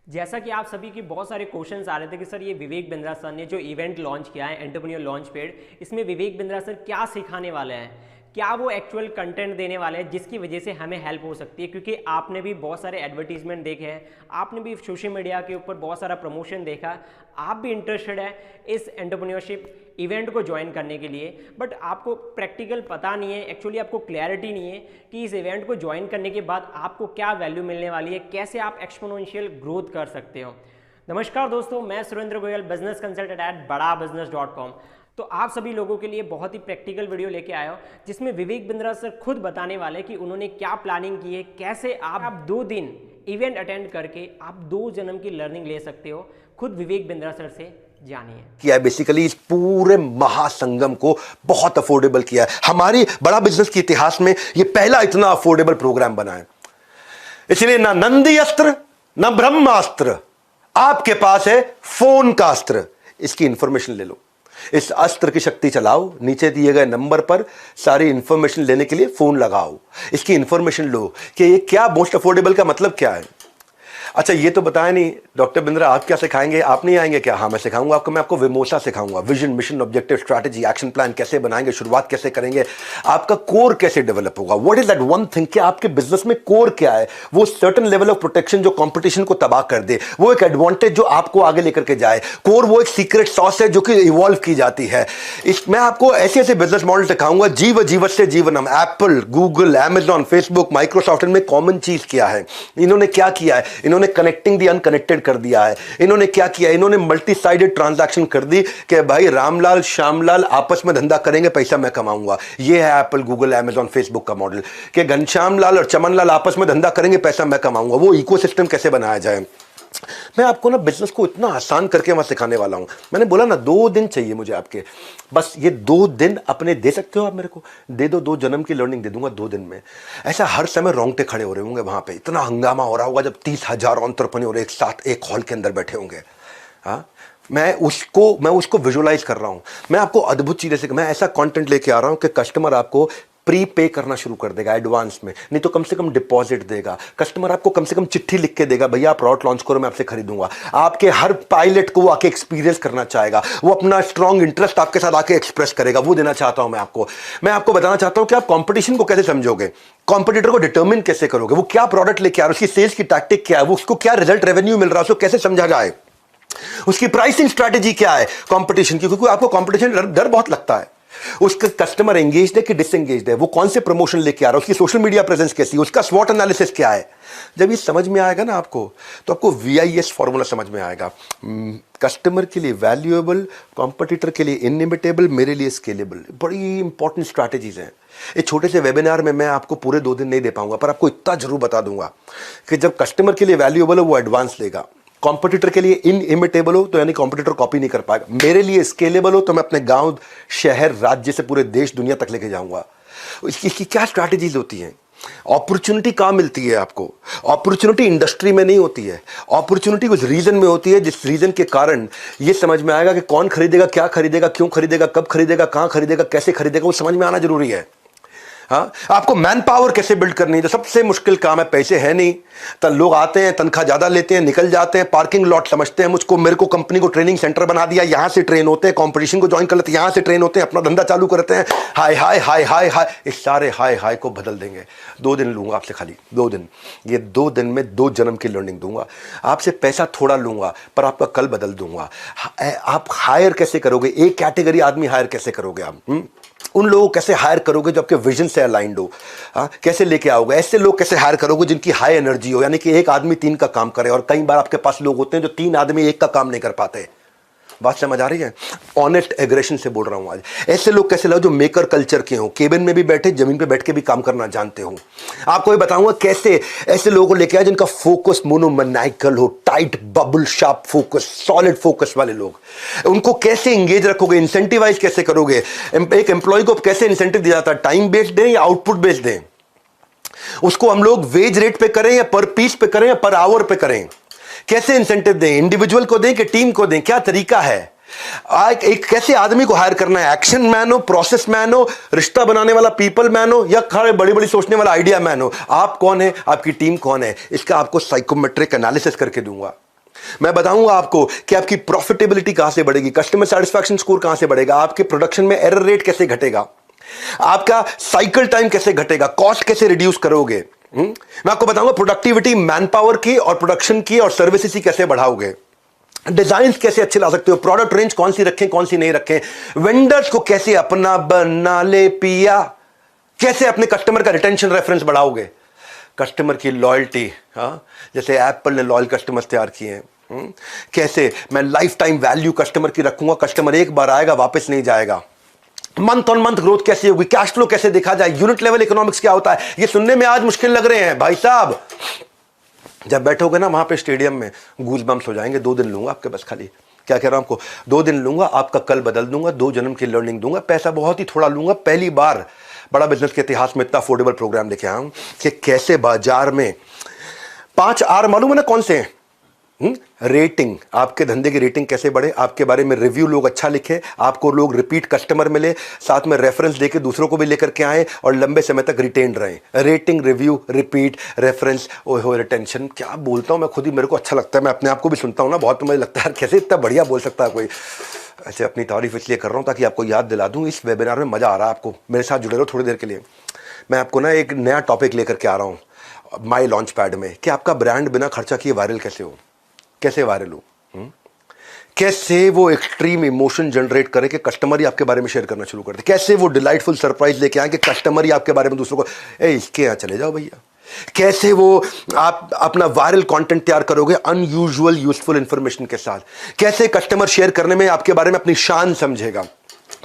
जैसा कि आप सभी के बहुत सारे क्वेश्चंस आ रहे थे कि सर ये विवेक बिंद्रा सर ने जो इवेंट लॉन्च किया है एंटरप्रेन्योर लॉन्च पैड, इसमें विवेक बिंद्रा सर क्या सिखाने वाले हैं, क्या वो एक्चुअल कंटेंट देने वाले हैं जिसकी वजह से हमें हेल्प हो सकती है। क्योंकि आपने भी बहुत सारे एडवर्टीजमेंट देखे हैं, आपने भी सोशल मीडिया के ऊपर बहुत सारा प्रमोशन देखा, आप भी इंटरेस्टेड है इस एंटरप्रेन्योरशिप इवेंट को ज्वाइन करने के लिए, बट आपको प्रैक्टिकल पता नहीं है, एक्चुअली आपको क्लैरिटी नहीं है कि इस इवेंट को ज्वाइन करने के बाद आपको क्या वैल्यू मिलने वाली है, कैसे आप एक्सपोनेंशियल ग्रोथ कर सकते हो। नमस्कार दोस्तों, मैं Surendra Goyal, business consultant eight badabusiness.com। तो आप सभी लोगों के लिए बहुत ही प्रैक्टिकल वीडियो लेके आया हो जिसमें विवेक बिंद्रा सर खुद बताने वाले कि उन्होंने क्या प्लानिंग की है, कैसे आप 2 दिन इवेंट अटेंड करके आप 2 जन्म की लर्निंग ले सकते हो। खुद विवेक बिंद्रा सर से जानिए। किया है बेसिकली इस पूरे महासंगम को बहुत अफोर्डेबल किया है। हमारी बड़ा बिजनेस के इतिहास में ये पहला इतना अफोर्डेबल प्रोग्राम बना है। इसलिए ना नंदी अस्त्र ना ब्रह्मास्त्र, आपके पास है फोन का अस्त्र। इसकी इंफॉर्मेशन ले लो, इस अस्त्र की शक्ति चलाओ, नीचे दिए गए नंबर पर सारी इंफॉर्मेशन लेने के लिए फोन लगाओ, इसकी इंफॉर्मेशन लो कि ये क्या मोस्ट अफोर्डेबल का मतलब क्या है। अच्छा, ये तो बताया नहीं डॉक्टर बिंद्रा, आप क्या सिखाएंगे? आप नहीं आएंगे क्या? हाँ, मैं सिखाऊंगा आपको। मैं आपको विमोसा सिखाऊंगा, vision, mission, objective, strategy, action plan कैसे बनाएंगे, शुरुआत कैसे करेंगे, आपका कोर कैसे डेवलप होगा। What is that one thing कि आपके बिजनेस में कोर क्या है? वो सर्टेन लेवल ऑफ प्रोटेक्शन जो कंपटीशन को तबाह कर दे, वो एक एडवांटेज जो आपको आगे लेकर के जाए। कोर वो एक सीक्रेट सॉस है जो कि इवॉल्व की जाती है। मैं आपको ऐसे ऐसे बिजनेस मॉडल सिखाऊंगा, जीव जीवत से जीवनम। Apple, Google, Amazon, Facebook, Microsoft में कॉमन चीज क्या है? इन्होंने क्या किया है? इन्होंने कनेक्टिंग दी अनकनेक्टेड कर दिया है। इन्होंने क्या किया? इन्होंने मल्टी साइडेड ट्रांजैक्शन कर दी कि भाई रामलाल श्यामलाल आपस में धंधा करेंगे, पैसा मैं कमाऊंगा। ये है एप्पल, गूगल, अमेजॉन, फेसबुक का मॉडल कि घनश्याम लाल और चमन लाल आपस में धंधा करेंगे, पैसा मैं कमाऊंगा। वो इकोसिस्टम कैसे बनाया जाए। मैं आपको ना बिजनेस को इतना आसान करके वहां सिखाने वाला हूं। मैंने बोला ना 2 दिन चाहिए मुझे आपके, बस ये 2 दिन अपने दे सकते हो आप मेरे को? दे दो, 2 जन्म की लर्निंग दे दूंगा 2 दिन में। ऐसा हर समय रोंगटे खड़े हो रहे होंगे वहां पे, इतना हंगामा हो रहा होगा जब 30,000 एंटरप्रेन्योर एक साथ एक हॉल के अंदर बैठे होंगे। हाँ, मैं उसको विजुअलाइज कर रहा हूं। मैं आपको अद्भुत चीजें से, मैं ऐसा कंटेंट लेके आ रहा हूं कि कस्टमर आपको प्री पे करना शुरू कर देगा एडवांस में, नहीं तो कम से कम डिपॉजिट देगा। कस्टमर आपको कम से कम चिट्ठी लिख के देगा, भैया आप प्रोडक्ट लॉन्च करो, मैं आपसे खरीदूंगा। आपके हर पायलट को वो आके एक्सपीरियंस करना चाहेगा, वो अपना स्ट्रॉन्ग इंटरेस्ट आपके साथ आके एक्सप्रेस करेगा। वो देना चाहता हूं मैं आपको बताना चाहता हूं कि आप कंपटीशन को कैसे समझोगे, कॉम्पिटिटर को डिटर्मिन कैसे करोगे, वो क्या प्रोडक्ट लेके आ रहा है, उसकी सेल्स की टैक्टिक क्या है, वो उसको क्या रिजल्ट रेवेन्यू मिल रहा है, उसको कैसे समझा जाए, उसकी प्राइसिंग स्ट्रैटेजी क्या है कंपटीशन की। क्योंकि आपको कंपटीशन डर बहुत लगता है। उसका कस्टमर एंगेज्ड है कि डिसएंगेज्ड है, वो कौन से प्रमोशन लेके आ रहा है, उसकी सोशल मीडिया प्रेजेंस कैसी है, उसका स्वॉट एनालिसिस क्या है। जब ये समझ में आएगा ना आपको, तो आपको VIS फॉर्मूला समझ में आएगा। कस्टमर के लिए वैल्यूएबल, कॉम्पिटिटर के लिए इनइमिटेबल, मेरे लिए स्केलेबल। बड़ी इंपॉर्टेंट स्ट्रैटेजीज हैं। एक छोटे से वेबिनार में मैं आपको पूरे 2 दिन नहीं दे पाऊंगा, पर आपको इतना जरूर बता दूंगा कि जब कस्टमर के लिए वैल्यूएबल हो वो एडवांस लेगा, कॉम्पिटिटर के लिए इनइमिटेबल हो तो यानी कॉम्पिटिटर कॉपी नहीं कर पाएगा, मेरे लिए स्केलेबल हो तो मैं अपने गांव, शहर, राज्य से पूरे देश, दुनिया तक लेके जाऊंगा। इसकी क्या स्ट्रैटेजीज होती हैं? अपॉर्चुनिटी कहां मिलती है आपको? अपॉर्चुनिटी इंडस्ट्री में नहीं होती है, अपॉर्चुनिटी उस रीजन में होती है जिस रीजन के कारण ये समझ में आएगा कि कौन खरीदेगा, क्या खरीदेगा, क्यों खरीदेगा, कब खरीदेगा, कहां खरीदेगा, कैसे खरीदेगा, वो समझ में आना जरूरी है। हाँ, आपको मैन पावर कैसे बिल्ड करनी है, जो सबसे मुश्किल काम है। पैसे है नहीं तो लोग आते हैं, तनख्वाह ज्यादा लेते हैं, निकल जाते हैं, पार्किंग लॉट समझते हैं मुझको, मेरे को कंपनी को ट्रेनिंग सेंटर बना दिया, यहां से ट्रेन होते हैं, कंपटीशन को ज्वाइन कर लेते हैं, यहां से ट्रेन होते हैं, अपना धंधा चालू करते हैं। हाय हाय हाय हाय हाय, इस सारे हाय हाय को बदल देंगे। 2 दिन लूंगा आपसे, खाली 2 दिन। ये 2 दिन में 2 जन्म की लर्निंग दूंगा आपसे। पैसा थोड़ा लूंगा पर आपका कल बदल दूंगा। आप हायर कैसे करोगे, एक कैटेगरी आदमी हायर कैसे करोगे आप? उन लोगों को कैसे हायर करोगे जो आपके विजन से अलाइंड हो? हाँ, कैसे लेके आओगे? ऐसे लोग कैसे हायर करोगे जिनकी हाई एनर्जी हो, यानी कि एक आदमी 3 का काम करे। और कई बार आपके पास लोग होते हैं जो 3 आदमी 1 का काम नहीं कर पाते। बात समझ आ रही है? ऑनेस्ट एग्रेशन से बोल रहा हूं आज। ऐसे लोग कैसे लाओ जो मेकर कल्चर के हो, केबिन में भी बैठे, जमीन पे बैठ के भी काम करना जानते हो। आपको ये बताऊंगा कैसे ऐसे लोगों को लेके आए जिनका फोकस मोनोमैनिकल हो, tight bubble sharp focus, solid focus वाले लोग। उनको कैसे एंगेज रखोगे, इंसेंटिवाइज कैसे करोगे? एक एम्प्लॉय को कैसे इंसेंटिव दिया जाता है, टाइम बेस्ड दें या आउटपुट बेस्ड दें? उसको हम लोग वेज रेट पे करें या पर पीस पे करें या पर आवर पे करें? कैसे इंसेंटिव दें, इंडिविजुअल को दें कि टीम को दें, क्या तरीका है? एक कैसे आदमी को हायर करना है, एक्शन मैन हो, प्रोसेस मैन हो, रिश्ता बनाने वाला पीपल मैन हो, या खड़े बड़ी बड़ी सोचने वाला आइडिया मैन हो? आप कौन है, आपकी टीम कौन है, इसका आपको साइकोमेट्रिक एनालिसिस करके दूंगा। मैं बताऊंगा आपको कि आपकी प्रॉफिटेबिलिटी कहां से बढ़ेगी, कस्टमर सेटिस्फैक्शन स्कोर कहां से बढ़ेगा, आपके प्रोडक्शन में एरर रेट कैसे घटेगा, आपका साइकिल टाइम कैसे घटेगा, कॉस्ट कैसे रिड्यूस करोगे। मैं आपको बताऊंगा प्रोडक्टिविटी मैन पावर की और प्रोडक्शन की और सर्विसेज की कैसे बढ़ाओगे, डिजाइन कैसे अच्छे ला सकते हो, प्रोडक्ट रेंज कौन सी रखें कौन सी नहीं रखें, वेंडर्स को कैसे अपना बना ले पिया, कैसे अपने कस्टमर का रिटेंशन रेफरेंस बढ़ाओगे, कस्टमर की लॉयल्टी, जैसे एप्पल ने लॉयल कस्टमर्स तैयार किए हैं, कैसे मैं लाइफ टाइम वैल्यू कस्टमर की रखूंगा, कस्टमर एक बार आएगा वापस नहीं जाएगा, मंथ ऑन मंथ ग्रोथ कैसे होगी, कैश फ्लो कैसे देखा जाए, यूनिट लेवल इकोनॉमिक्स क्या होता है। ये सुनने में आज मुश्किल लग रहे हैं भाई साहब, जब बैठोगे ना वहां पे स्टेडियम में गूज बम्स हो जाएंगे। 2 दिन लूंगा आपके बस, खाली क्या कह रहा हूं आपको, 2 दिन लूंगा, आपका कल बदल दूंगा, 2 जन्म की लर्निंग दूंगा, पैसा बहुत ही थोड़ा लूंगा। पहली बार बड़ा बिजनेस के इतिहास में इतना अफोर्डेबल प्रोग्राम लेके आया हूं कि कैसे बाजार में 5 आर मालूम है ना कौन से हैं, रेटिंग, आपके धंधे की रेटिंग कैसे बढ़े, आपके बारे में रिव्यू लोग अच्छा लिखे, आपको लोग रिपीट कस्टमर मिले, साथ में रेफरेंस देके दूसरों को भी लेकर के आए और लंबे समय तक रिटेन रहे। रेटिंग, रिव्यू, रिपीट, रेफरेंस, ओहो रिटेंशन, क्या बोलता हूं मैं खुद ही, मेरे को अच्छा लगता है, मैं अपने आप को भी सुनता हूं ना बहुत, तो मुझे लगता है कैसे इतना बढ़िया बोल सकता है कोई। ऐसे अपनी तारीफ इसलिए कर रहा हूं ताकि आपको याद दिला दूं, इस वेबिनार में मजा आ रहा है आपको, मेरे साथ जुड़े रहो थोड़ी देर के लिए। मैं आपको ना एक नया टॉपिक लेकर के आ रहा हूं माई लॉन्च पैड में, कि आपका ब्रांड बिना खर्चा किए वायरल कैसे हो, कैसे वायरल हो, कैसे वो एक्सट्रीम इमोशन जनरेट करे कि कस्टमर ही आपके बारे में शेयर करना शुरू कर दे, कैसे वो डिलाइटफुल सरप्राइज लेके आए कि कस्टमर ही आपके बारे में दूसरों को इसके यहाँ चले जाओ भैया, कैसे वो आप अपना वायरल कंटेंट तैयार करोगे अनयूजुअल यूजफुल इंफॉर्मेशन के साथ, कैसे कस्टमर शेयर करने में आपके बारे में अपनी शान समझेगा,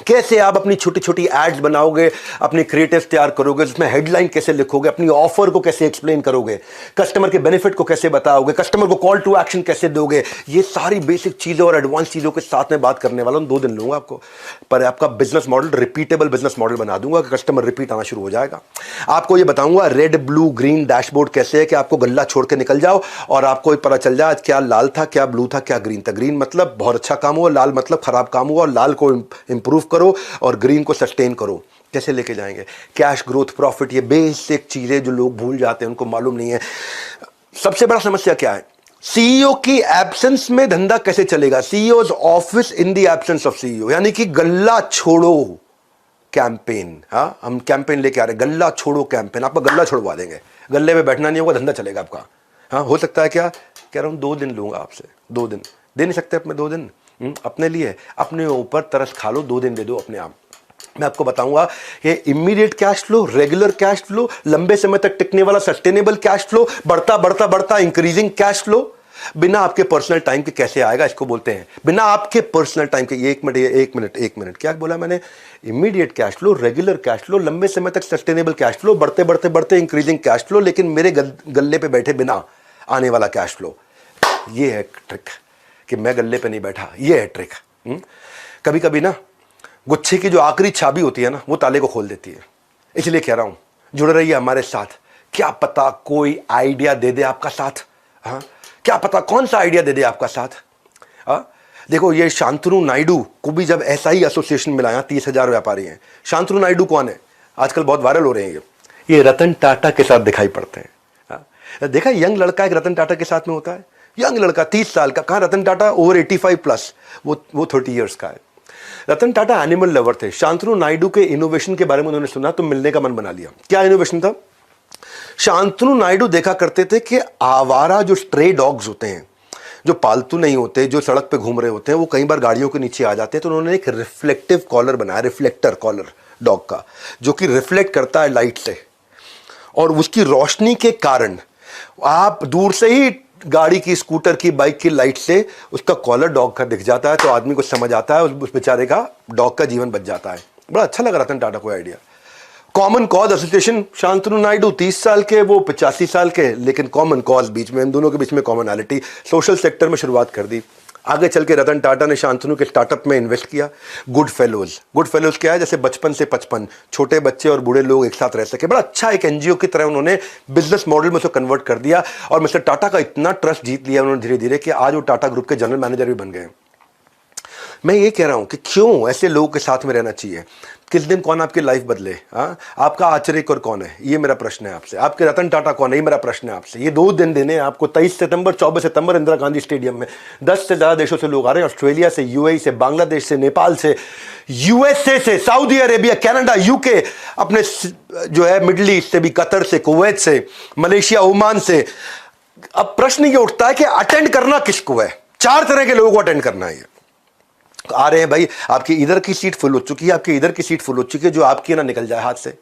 कैसे आप अपनी छोटी छोटी एड्स बनाओगे, अपनी क्रिएटिव्स तैयार करोगे, जिसमें हेडलाइन कैसे लिखोगे, अपनी ऑफर को कैसे एक्सप्लेन करोगे, कस्टमर के बेनिफिट को कैसे बताओगे, कस्टमर को कॉल टू एक्शन कैसे दोगे, ये सारी बेसिक चीज़ों और एडवांस चीज़ों के साथ में बात करने वाला हूं। 2 दिन लूंगा आपको, पर आपका business model repeatable business model बना दूंगा कि कस्टमर रिपीट आना शुरू हो जाएगा। आपको ये बताऊंगा रेड ब्लू ग्रीन डैशबोर्ड कैसे है कि आपको गल्ला छोड़ के निकल जाओ और आपको पता चल जाए क्या लाल था, क्या ब्लू था, क्या ग्रीन था। ग्रीन मतलब बहुत अच्छा काम हुआ, लाल मतलब खराब काम हुआ, और लाल को इंप्रूव करो और ग्रीन को सस्टेन करो। कैसे लेके जाएंगे, कैश ग्रोथ, प्रॉफिट, ये बेसिक चीजें जो लोग भूल जाते हैं, उनको मालूम नहीं है। सबसे बड़ा समस्या क्या है, सीईओ की एब्सेंस में धंधा कैसे चलेगा, CEOs office in the absence of CEO, यानी कि गल्ला छोड़ो कैंपेन। हम कैंपेन लेके आ रहे हैं, गल्ला छोड़ो कैंपेन, आपका गल्ला छोड़वा देंगे, गल्ले में बैठना नहीं होगा, धंधा चलेगा आपका। हो सकता है क्या, कह रहा हूं 2 दिन लूंगा आपसे, 2 दिन दे नहीं सकते अपने 2 दिन अपने लिए, अपने ऊपर तरस खा लो, 2 दिन दे दो अपने आप। मैं आपको बताऊंगा ये immediate cash flow, regular cash flow, लंबे समय तक टिकने वाला सस्टेनेबल कैश फ्लो, बढ़ता बढ़ता बढ़ता इंक्रीजिंग कैश फ्लो, बिना आपके पर्सनल टाइम के कैसे आएगा, इसको बोलते हैं बिना आपके पर्सनल टाइम के। एक मिनट क्या बोला मैंने, immediate cash flow, regular cash flow, लंबे समय तक सस्टेनेबल कैश फ्लो, बढ़ते बढ़ते बढ़ते इंक्रीजिंग कैश फ्लो, लेकिन मेरे गल्ले पे बैठे बिना आने वाला कैश फ्लो। ये है ट्रिक कि मैं गल्ले पे नहीं बैठा, ये है ट्रिक। कभी कभी ना गुच्छे की जो आखिरी चाबी होती है ना, वो ताले को खोल देती है। इसलिए कह रहा हूं जुड़े रहिए हमारे साथ, क्या पता कोई आइडिया दे दे आपका साथ। क्या पता कौन सा आइडिया दे दे आपका साथ। देखो ये शांतनु नायडू को भी जब ऐसा ही एसोसिएशन मिला, 30,000 व्यापारी हैं। शांतनु नायडू कौन है, आजकल बहुत वायरल हो रहे हैं, ये रतन टाटा के साथ दिखाई पड़ते हैं। देखा यंग लड़का एक रतन टाटा के साथ में होता है, यंग लड़का 30 साल का, कहां रतन टाटा ओवर 85 प्लस, वो 30 इयर्स का है। रतन टाटा एनिमल लवर थे। शांतनु नायडू के इनोवेशन के बारे में उन्होंने सुना तो मिलने का मन बना लिया। क्या इनोवेशन था, शांतनु नायडू देखा करते थे कि आवारा जो स्ट्रे डॉग्स होते हैं, जो पालतू नहीं होते, जो सड़क पे घूम रहे होते हैं, वो कई बार गाड़ियों के नीचे आ जाते हैं। तो उन्होंने एक रिफ्लेक्टिव कॉलर बनाया, रिफ्लेक्टर कॉलर डॉग का, जो कि रिफ्लेक्ट करता है लाइट से, और उसकी रोशनी के कारण आप दूर से ही गाड़ी की, स्कूटर की, बाइक की लाइट से उसका कॉलर डॉग का दिख जाता है, तो आदमी को समझ आता है उस बेचारे का, डॉग का जीवन बच जाता है। बड़ा अच्छा लगा रतन टाटा को idea. Common cause association, Shantanu Naidu 30 साल के, वो 85 साल के, लेकिन कॉमन कॉज बीच में, इन दोनों के बीच में कॉमनैलिटी। सोशल सेक्टर में शुरुआत कर दी। आगे चल के रतन टाटा ने शांतनु के स्टार्टअप में इन्वेस्ट किया, गुड फेलोज। गुड फेलोज क्या है, जैसे बचपन से 55 छोटे बच्चे और बूढ़े लोग एक साथ रह सके। बड़ा अच्छा एक एनजीओ की तरह उन्होंने बिजनेस मॉडल में उसको कन्वर्ट कर दिया, और मिस्टर टाटा का इतना ट्रस्ट जीत लिया उन्होंने धीरे धीरे कि आज वो टाटा ग्रुप के जनरल मैनेजर भी बन गए। मैं ये कह रहा हूं कि क्यों ऐसे लोगों के साथ में रहना चाहिए। किस दिन कौन आपकी लाइफ बदले, हाँ, आपका आचर्यकर कौन है, ये मेरा प्रश्न है आपसे। आपके रतन टाटा कौन है, ये मेरा प्रश्न है आपसे। ये 2 दिन देने आपको 23 सितंबर 24 सितंबर इंदिरा गांधी स्टेडियम में 10 से ज़्यादा देशों से लोग आ रहे हैं, ऑस्ट्रेलिया से, यूएई से, बांग्लादेश से, नेपाल से, यूएसए से, सऊदी अरेबिया, कनाडा, यूके, अपने जो है मिडिल ईस्ट से भी, कतर से, कुवैत से, मलेशिया, ओमान से। अब प्रश्न ये उठता है कि अटेंड करना किसको है। 4 तरह के लोगों को अटेंड करना है। आ रहे हैं भाई, आपकी इधर की सीट फुल हो चुकी है, आपकी इधर की सीट फुल हो चुकी है, जो आपकी ना निकल जाए हाथ से।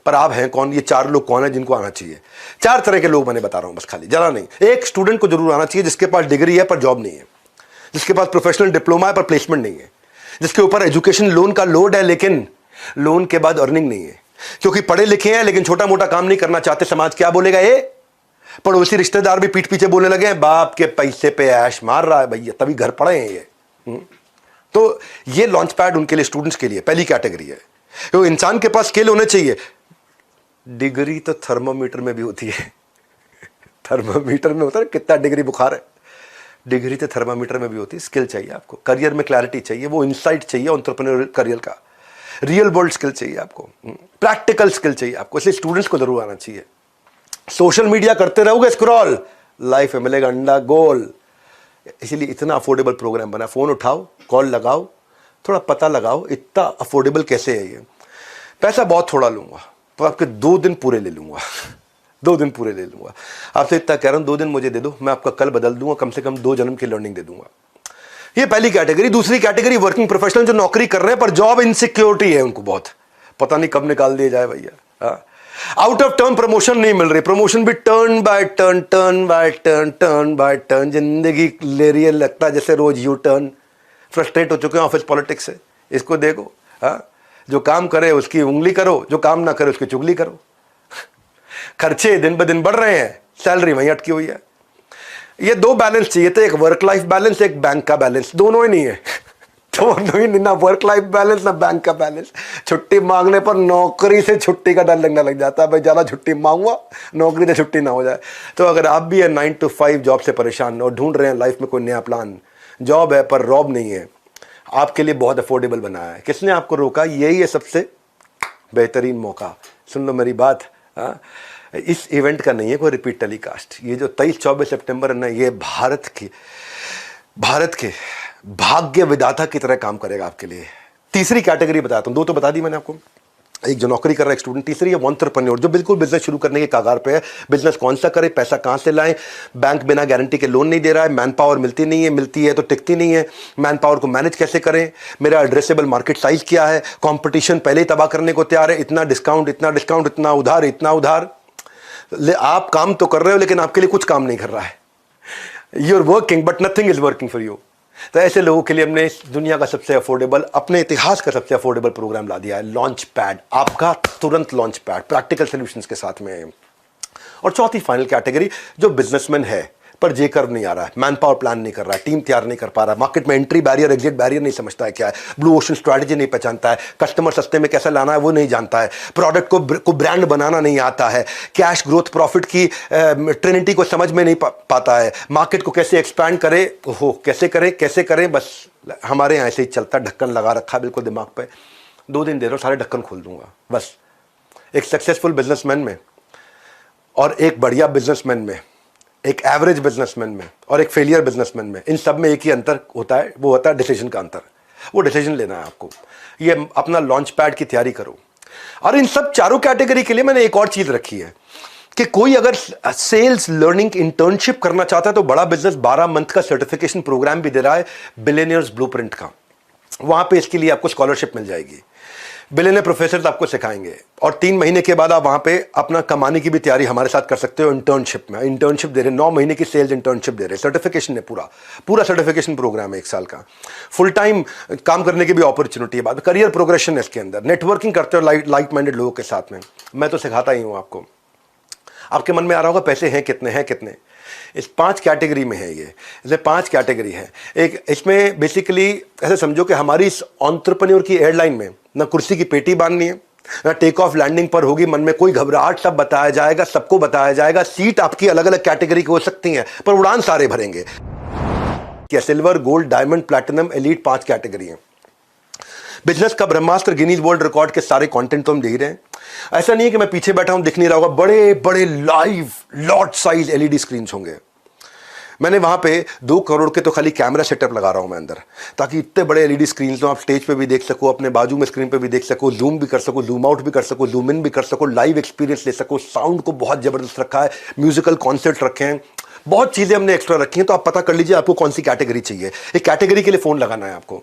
पर आप हैं कौन, ये 4 लोग कौन है जिनको आना चाहिए। 4 तरह के लोग मैंने बता रहा हूं बस, खाली ज़्यादा नहीं। एक स्टूडेंट को जरूर आना चाहिए जिसके पास डिग्री है पर जॉब नहीं है, जिसके पास प्रोफेशनल डिप्लोमा है पर प्लेसमेंट नहीं है, जिसके ऊपर एजुकेशन लोन का लोड है लेकिन लोन के बाद अर्निंग नहीं है, क्योंकि पढ़े लिखे हैं लेकिन छोटा मोटा काम नहीं करना चाहते। समाज क्या बोलेगा, ये पड़ोसी रिश्तेदार भी पीठ पीछे बोलने लगे हैं, बाप के पैसे पे ऐश मार रहा है भैया, तभी घर पड़े हैं ये। तो ये लॉन्च पैड उनके लिए, स्टूडेंट्स के लिए पहली कैटेगरी है। तो इंसान के पास स्किल होने चाहिए। डिग्री तो थर्मोमीटर में भी होती है। थर्मोमीटर में होता है कितना डिग्री बुखार है, डिग्री तो थर्मामीटर में भी होती है। स्किल चाहिए आपको, करियर में क्लैरिटी चाहिए, वो इनसाइट चाहिए एंटरप्रेन्योरियल करियर का, रियल वर्ल्ड स्किल चाहिए आपको, प्रैक्टिकल स्किल चाहिए आपको। इसलिए स्टूडेंट्स को जरूर आना चाहिए। सोशल मीडिया करते रहोगे स्क्रॉल, लाइफ में मिलेगा अंडा गोल। इसीलिए इतना अफोर्डेबल प्रोग्राम बना। फोन उठाओ, कॉल लगाओ, थोड़ा पता लगाओ इतना अफोर्डेबल कैसे है ये। पैसा बहुत थोड़ा लूंगा, तो आपके 2 दिन पूरे ले लूंगा। 2 दिन पूरे ले लूंगा आपसे, इतना कह रहा हूं। 2 दिन मुझे दे दो, मैं आपका कल बदल दूंगा, कम से कम 2 जन्म की लर्निंग दे दूंगा। ये पहली कैटेगरी। दूसरी कैटेगरी वर्किंग प्रोफेशनल, जो नौकरी कर रहे हैं पर जॉब इनसिक्योरिटी है उनको बहुत, पता नहीं कब निकाल दिया जाए भैया। आउट ऑफ टर्न प्रमोशन नहीं मिल रही, प्रमोशन भी turn by turn, turn by turn, turn by turn, जिंदगी ले रही है, लगता है जैसे रोज यू टर्न। फ्रस्ट्रेट हो चुके हैं ऑफिस पॉलिटिक्स से। इसको देखो, हाँ, जो काम करे उसकी उंगली करो, जो काम ना करे उसकी चुगली करो। खर्चे दिन ब दिन बढ़ रहे हैं, सैलरी वहीं अटकी हुई है। ये 2 बैलेंस चाहिए थे, एक वर्क लाइफ बैलेंस, एक बैंक का बैलेंस। दोनों ही नहीं है। दोनों ही नहीं, ना वर्क लाइफ बैलेंस ना बैंक का बैलेंस। छुट्टी मांगने पर नौकरी से छुट्टी का डर लगने लग जाता है, भाई ज़्यादा छुट्टी मांगूंगा नौकरी से छुट्टी ना हो जाए। तो अगर आप भी 9 to 5 जॉब से परेशान और ढूंढ रहे हैं लाइफ में कोई नया प्लान, जॉब है पर रॉब नहीं है, आपके लिए बहुत अफोर्डेबल बनाया है। किसने आपको रोका, यही है सबसे बेहतरीन मौका। सुन लो मेरी बात, हाँ, इस इवेंट का नहीं है कोई रिपीट टेलीकास्ट। ये जो 23-24 सितंबर है ना, ये भारत के भाग्य विधाता की तरह काम करेगा आपके लिए। तीसरी कैटेगरी बताता हूं, 2 तो बता दी मैंने आपको, एक जो नौकरी कर रहा है, एक स्टूडेंट। तीसरी है एंटरप्रेन्योर, जो बिल्कुल बिजनेस शुरू करने के कागार पे है। बिजनेस कौन सा करे, पैसा कहां से लाएं, बैंक बिना गारंटी के लोन नहीं दे रहा है, मैन पावर मिलती नहीं है, मिलती है तो टिकती नहीं है, मैन पावर को मैनेज कैसे करें, मेरा एड्रेसेबल मार्केट साइज क्या है, कंपटीशन पहले ही तबाह करने को तैयार है, इतना डिस्काउंट, इतना डिस्काउंट, इतना उधार, इतना उधार। आप काम तो कर रहे हो लेकिन आपके लिए कुछ काम नहीं कर रहा है। You are working but nothing is working for you. तो ऐसे लोगों के लिए हमने इस दुनिया का सबसे अफोर्डेबल, अपने इतिहास का सबसे अफोर्डेबल प्रोग्राम ला दिया है, लॉन्च पैड। आपका तुरंत लॉन्च पैड प्रैक्टिकल सॉल्यूशंस के साथ में। और चौथी फाइनल कैटेगरी, जो बिजनेसमैन है पर जे कर्व नहीं आ रहा है, मैन पावर प्लान नहीं कर रहा है, टीम तैयार नहीं कर पा रहा है, मार्केट में एंट्री बैरियर एग्जिट बैरियर नहीं समझता है क्या है, ब्लू ओशन स्ट्रैटेजी नहीं पहचानता है, कस्टमर सस्ते में कैसे लाना है वो नहीं जानता है, प्रोडक्ट को ब्रांड बनाना नहीं आता है, कैश ग्रोथ प्रॉफिट की ट्रिनिटी को समझ में नहीं पाता है, मार्केट को कैसे एक्सपैंड करे, कैसे करें। बस हमारे यहाँ ऐसे ही चलता, ढक्कन लगा रखा बिल्कुल दिमाग पे। 2 दिन दे रहा हूँ, सारे ढक्कन खोल दूंगा बस। एक सक्सेसफुल बिजनेसमैन में और एक बढ़िया बिजनेसमैन में, एक एवरेज बिजनेसमैन में और एक फेलियर बिजनेसमैन में, इन सब में एक ही अंतर होता है, वो होता है डिसीजन का अंतर। वो डिसीजन लेना है आपको। ये अपना लॉन्च पैड की तैयारी करो। और इन सब चारों कैटेगरी के लिए मैंने एक और चीज रखी है कि कोई अगर सेल्स लर्निंग इंटर्नशिप करना चाहता है तो बड़ा बिजनेस 12 मंथ का सर्टिफिकेशन प्रोग्राम भी दे रहा है, बिलियनियर्स ब्लूप्रिंट का। वहां पे इसके लिए आपको स्कॉलरशिप मिल जाएगी। बिलियनियर प्रोफेसर आपको सिखाएंगे और 3 महीने के बाद आप वहां पे अपना कमाने की भी तैयारी हमारे साथ कर सकते हो। इंटर्नशिप में इंटर्नशिप दे रहे, 9 महीने की सेल्स इंटर्नशिप दे रहे, सर्टिफिकेशन है, पूरा सर्टिफिकेशन प्रोग्राम है 1 साल का। फुल टाइम काम करने की भी अपॉर्चुनिटी है, बाद करियर प्रोग्रेशन है इसके अंदर। नेटवर्किंग करते हो लाइक माइंडेड लोगों के साथ में, मैं तो सिखाता ही हूं आपको। आपके मन में आ रहा होगा पैसे हैं कितने, इस 5 कैटेगरी में है। ये 5 कैटेगरी है। एक इसमें बेसिकली ऐसे समझो कि हमारी इस एंटरप्रेन्योर की एयरलाइन में ना कुर्सी की पेटी बांधनी है, ना टेक ऑफ लैंडिंग पर होगी मन में कोई घबराहट, सब बताया जाएगा, सबको बताया जाएगा। सीट आपकी अलग अलग कैटेगरी की हो सकती हैं पर उड़ान सारे भरेंगे। क्या silver, gold, diamond, platinum, elite, 5 category है। बिजनेस का ब्रह्मास्त्र, गिनीज वर्ल्ड रिकॉर्ड के सारे कंटेंट तो हम दे ही रहे हैं। ऐसा नहीं है कि मैं पीछे बैठा हूं दिख नहीं रहा होगा, बड़े बड़े live lot size LED screen होंगे। मैंने वहां पे 2 करोड़ के तो खाली कैमरा सेटअप लगा रहा हूं मैं अंदर, ताकि इतने बड़े एलईडी स्क्रीन हो, आप स्टेज पे भी देख सको, अपने बाजू में स्क्रीन पे भी देख सको, जूम भी कर सको, जूम आउट भी कर सको, जूम इन भी कर सको, लाइव एक्सपीरियंस ले सको। साउंड को बहुत जबरदस्त रखा है, म्यूजिकल कॉन्सर्ट रखे हैं, बहुत चीजें हमने एक्स्ट्रा रखी हैं। तो आप पता कर लीजिए आपको कौन सी कैटेगरी चाहिए। एक कैटेगरी के लिए फोन लगाना है आपको।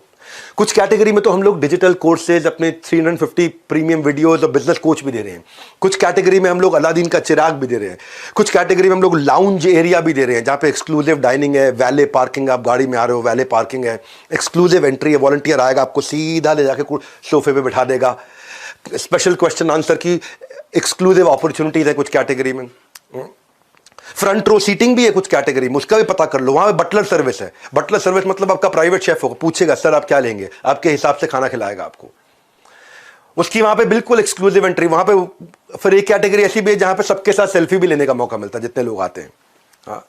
कुछ कैटेगरी में तो हम लोग डिजिटल कोर्सेज, अपने 350 प्रीमियम वीडियोस और बिजनेस कोच भी दे रहे हैं। कुछ कैटेगरी में हम लोग अलादीन का चिराग भी दे रहे हैं। कुछ कैटेगरी में हम लोग लाउंज एरिया भी दे रहे हैं, जहां पे एक्सक्लूसिव डाइनिंग है, वैले पार्किंग, आप गाड़ी में आ रहे हो वैले पार्किंग है, एक्सक्लूसिव एंट्री है, वॉलंटियर आएगा आपको सीधा ले जाके सोफे पे बिठा देगा, स्पेशल क्वेश्चन आंसर की एक्सक्लूसिव अपॉर्चुनिटीज है कुछ कैटेगरी में। फ्रंट रो सीटिंग भी है कुछ कैटेगरी में, उसका भी पता कर लो। वहां पे बटलर सर्विस है। बटलर सर्विस मतलब आपका प्राइवेट शेफ होगा, पूछेगा सर आप क्या लेंगे, आपके हिसाब से खाना खिलाएगा आपको। उसकी वहां पे बिल्कुल एक्सक्लूसिव एंट्री। वहां पे फिर एक कैटेगरी ऐसी भी है जहां पे सबके साथ सेल्फी भी लेने का मौका मिलता है जितने लोग आते हैं। हाँ,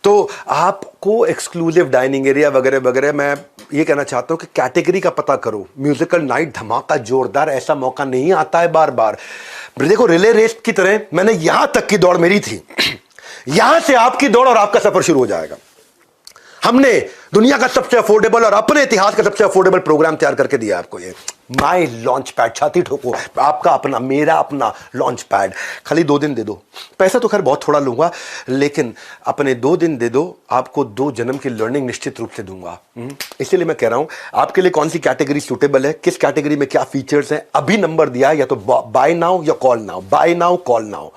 तो आपको एक्सक्लूसिव डाइनिंग एरिया वगैरह वगैरह। मैं ये कहना चाहता हूं कि कैटेगरी का पता करो। म्यूजिकल नाइट धमाका जोरदार, ऐसा मौका नहीं आता है बार बार। देखो रिले रेस की तरह मैंने यहां तक की दौड़ मेरी थी, यहां से आपकी दौड़ और आपका सफर शुरू हो जाएगा। हमने दुनिया का सबसे अफोर्डेबल और अपने इतिहास का सबसे अफोर्डेबल प्रोग्राम तैयार करके दिया आपको। ये माई लॉन्च पैड, छाती ठोको, आपका अपना, मेरा अपना लॉन्च पैड। खाली 2 दिन दे दो, पैसा तो खैर बहुत थोड़ा लूंगा, लेकिन अपने 2 दिन दे दो, आपको 2 जन्म की लर्निंग निश्चित रूप से दूंगा। इसीलिए मैं कह रहा हूं आपके लिए कौन सी कैटेगरी सूटेबल है, किस कैटेगरी में क्या फीचर्स हैं। अभी नंबर दिया है, या तो बाय नाउ या call now. Buy now, call now.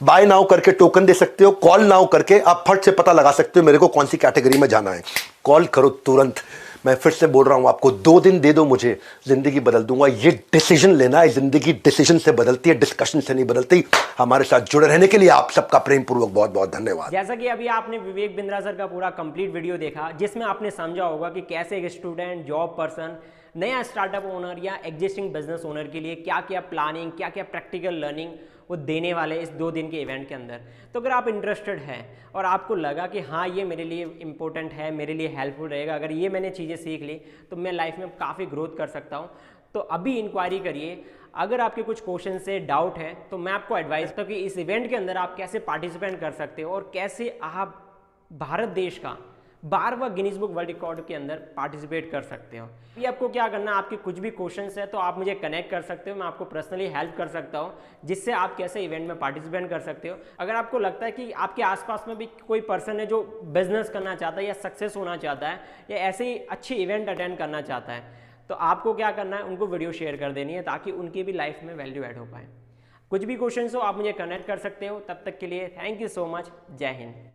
Buy now करके टोकन दे सकते हो, कॉल नाउ करके आप फट से पता लगा सकते हो मेरे को कौन सी कैटेगरी में जाना है। कॉल करो तुरंत। मैं फिर से बोल रहा हूं आपको, 2 दिन दे दो मुझे, जिंदगी बदल दूंगा। ये डिसीजन लेना है, जिंदगी डिसीजन से बदलती है, डिस्कशन से नहीं बदलती। हमारे साथ जुड़े रहने के लिए आप सबका प्रेम पूर्वक बहुत बहुत धन्यवाद। जैसा कि अभी आपने विवेक बिंद्रा सर का पूरा कंप्लीट वीडियो देखा, जिसमें आपने समझा होगा कि कैसे एक स्टूडेंट, जॉब पर्सन, नया स्टार्टअप ओनर या एग्जिस्टिंग बिजनेस ओनर के लिए क्या क्या प्लानिंग, क्या क्या प्रैक्टिकल लर्निंग वो देने वाले इस 2 दिन के इवेंट के अंदर। तो अगर आप इंटरेस्टेड हैं और आपको लगा कि हाँ ये मेरे लिए इंपॉर्टेंट है, मेरे लिए हेल्पफुल रहेगा, अगर ये मैंने चीज़ें सीख ली तो मैं लाइफ में काफ़ी ग्रोथ कर सकता हूँ, तो अभी इंक्वायरी करिए। अगर आपके कुछ क्वेश्चन से डाउट है तो मैं आपको एडवाइस करता हूँ कि इस इवेंट के अंदर आप कैसे पार्टिसिपेट कर सकते हो और कैसे आप भारत देश का 12वां गिनीज बुक वर्ल्ड रिकॉर्ड के अंदर पार्टिसिपेट कर सकते हो। ये आपको क्या करना है, आपके कुछ भी क्वेश्चंस है तो आप मुझे कनेक्ट कर सकते हो, मैं आपको पर्सनली हेल्प कर सकता हूँ, जिससे आप कैसे इवेंट में पार्टिसिपेट कर सकते हो। अगर आपको लगता है कि आपके आसपास में भी कोई पर्सन है जो बिजनेस करना चाहता है या सक्सेस होना चाहता है या ऐसे ही अच्छे इवेंट अटेंड करना चाहता है, तो आपको क्या करना है, उनको वीडियो शेयर कर देनी है ताकि उनकी भी लाइफ में वैल्यू ऐड हो पाए। कुछ भी क्वेश्चन हो आप मुझे कनेक्ट कर सकते हो। तब तक के लिए थैंक यू सो मच। जय हिंद।